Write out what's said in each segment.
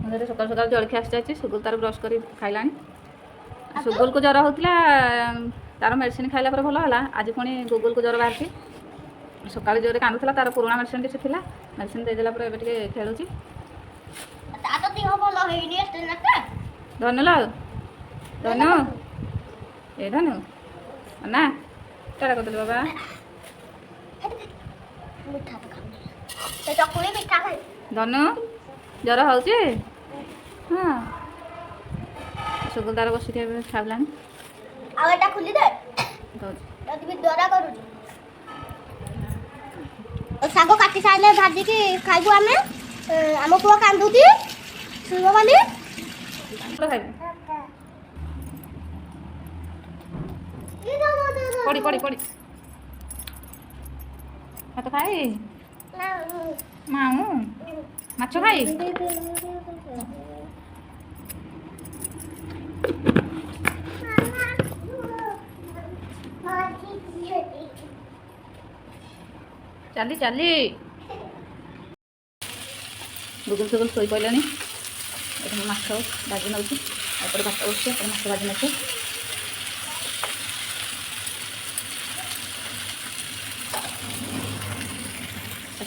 सकाल सकाल जलखिया आसी जाए सुगुल तार ब्रश कर खाइला सुगुल को ज्वर होता तार मेडिसिन खाइला भल है आज पुणी गुगुल को ज्वर बाहर सकाल जोर कांदुला तार पुराणा मेडिसिन किसी थी मेडिसिन देदेला खेलुची धनु लो धनु ए धनु ना टाटा कर बाबा धनु ज्वर हो हाँ सुगुल तार बस खाइला खुली दे द्वारा करू साग काटी सारे भाजिकी खाइबू आम आम पुआ कांदुची सुन बाली पड़ी पड़ी पड़ी भात खाई मामू माछ खाई चली चली गुगुल सुगुल शोई पड़े माछ भाजी नौ भात बसुचे माछ भाजी नौ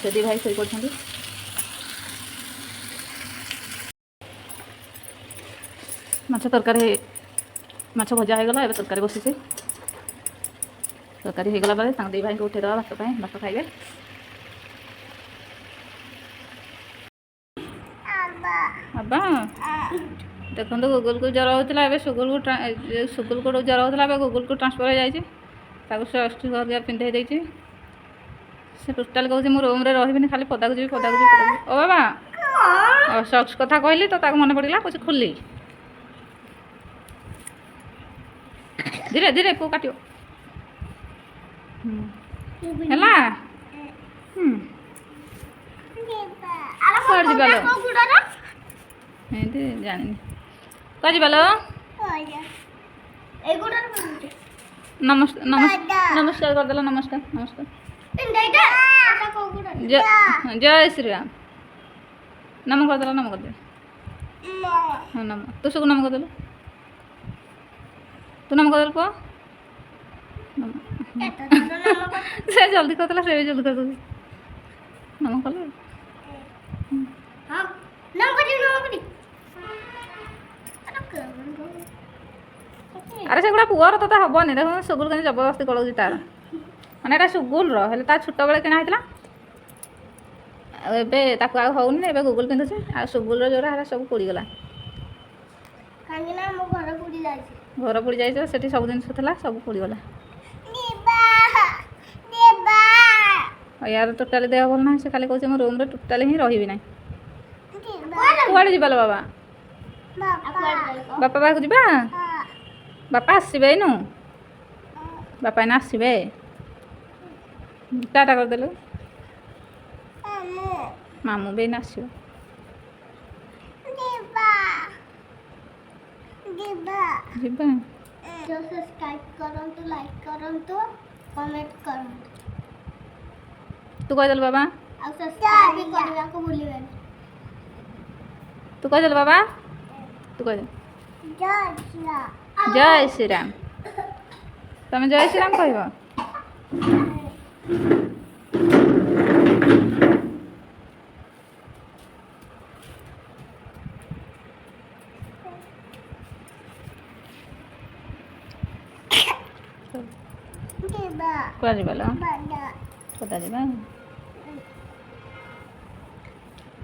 से दी भाई शोई पड़ते माछ तरकारी माछ भजा हो गला तरकारी बसी तरकारी हो गला बेले दी भाई को उठेदवा भात भात खाइबे बाबा देखो गुगुल को ज्वर होता है सुगुल को ज्वर होता है गुगुल को ट्रांसफर हो जाए स्वास्थ्य पिंधे देती से टोटाल कहूँ मो रूम रे रही खाली पदा को जी पदा को ओ बाबा सक्स कथा कहली तो मन पड़ा कुछ खोली धीरे धीरे पु काट है जानी कह लो नमस्कार करदेल नमस्कार नमस्कार जय श्री राम नम करदेल नम करदे हाँ नम तू सब नम करदेल तू नम करदेल पुआ से जल्दी करदेला से भी जल्दी कर दूसरी नम कल अरे से गुड़ा पुअर तो हेनी देख सुगुल के जबरदस्ती करोगी तार मैंने यहाँ सुगुल रे छोट बेले किना होता होनी ए गुगुल पिंधुचे आ सुगुल जोरा सब पोड़गला घर पोड़ी जाए सब जिन सब पोड़गला यार टोटाली देह भल ना से खाली कहते मो रूम टोटाली ही रही ना कुआड़े जीवा बाबा बापा पाक जा बापा आसबे नु बापा ना आसबे टाटा करदेलु मामू भी ना आसो सब्सक्राइब करंतु लाइक करंतु कमेंट करंतु तू कह बाबा आ सब्सक्राइब करने को भूलिबेन तू कह बाबा तू कह जय श्री राम तुम जय श्री राम कह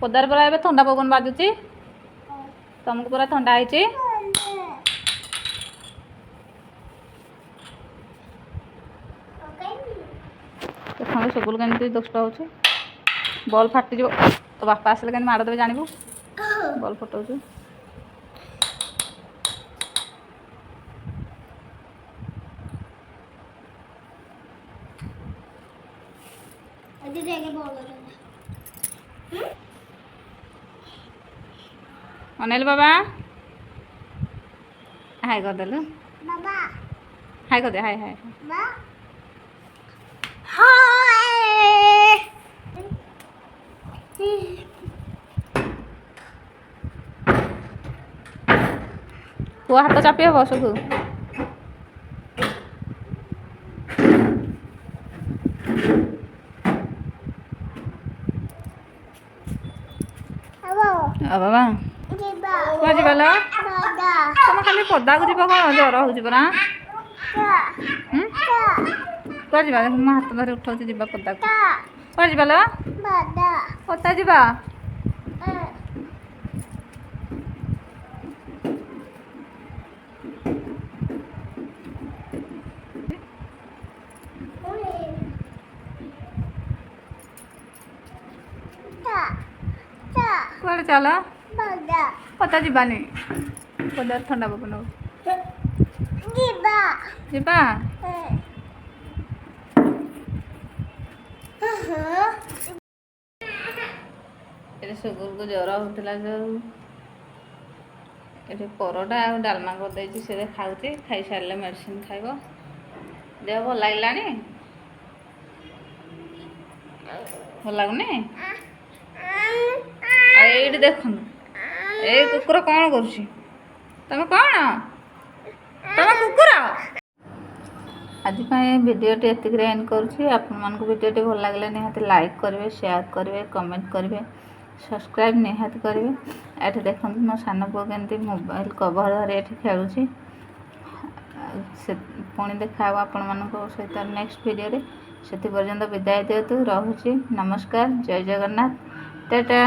पदार पूरा ए थंडा पवन बाजुची तुमको पूरा थंडा है देखो सुगुल के दुष्ट हो बल फाटी तो बापा आसले के माड़ देवे जानबू बल फटाऊ अनिल बाबा हाय कर देलु हाय कर दे हाय हाय ପୁଅ ହାତ ଚାପି ହେବ ସବୁ। ବାବା କୁଆ ଯିବା ଲୋ? ତମେ ଖାଲି ପଦାକୁ ଯିବ କ'ଣ? ଜ୍ୱର ହେଉଛି ପରା। କୁଆ ଯିବା? ଦେଖ ମୋ ହାତ ଧରି ଉଠଉଛି ଯିବା ପଦାକୁ। କୁଆ ଯିବା ଲୋ? ପଦା ଯିବା। କୁଆଡ଼େ ଚାଲ? ପଦା ଯିବାନି। ପଦାରେ ଥଣ୍ଡା ପବନ ହଉଛି। ଯିବା। ଏଠି ସୁଗୁଲକୁ ଜ୍ୱର ହେଉଥିଲା ଯେଉଁ ଏଠି ପରଟା ଆଉ ଡାଲମା କରିଦେଇଛି, ସେ ଖାଉଛି। ଖାଇସାରିଲେ ମେଡ଼ିସିନ ଖାଇବ। ଦେହ ଭଲ ଲାଗିଲାଣି? ଭଲ ଲାଗୁନି? ଆଉ ଏଇଠି ଦେଖନ୍ତୁ, ଏଇ କୁକୁର କ'ଣ କରୁଛି? ତମେ କ'ଣ? ତମେ କୁକୁର? ଆଜି ପାଇଁ ଭିଡ଼ିଓଟି ଏତିକିରେ ଏଣ୍ଡ କରୁଛି। ଆପଣମାନଙ୍କୁ ଭିଡ଼ିଓଟି ଭଲ ଲାଗିଲେ ନିହାତି ଲାଇକ୍ କରିବେ, ସେୟାର କରିବେ, କମେଣ୍ଟ କରିବେ, ସବସ୍କ୍ରାଇବ୍ ନିହାତି କରିବେ। ଏଠି ଦେଖନ୍ତୁ ମୋ ସାନ ପୁଅ କେମିତି ମୋବାଇଲ କଭର ଧରି ଏଠି ଖେଳୁଛି। ସେ ପୁଣି ଦେଖା ହେବ ଆପଣମାନଙ୍କ ସହିତ ନେକ୍ସଟ ଭିଡ଼ିଓରେ। ସେଥି ପର୍ଯ୍ୟନ୍ତ ବିଦାୟ ଦିଅନ୍ତୁ। ରହୁଛି। ନମସ୍କାର। ଜୟ ଜଗନ୍ନାଥ। ଟାଟା।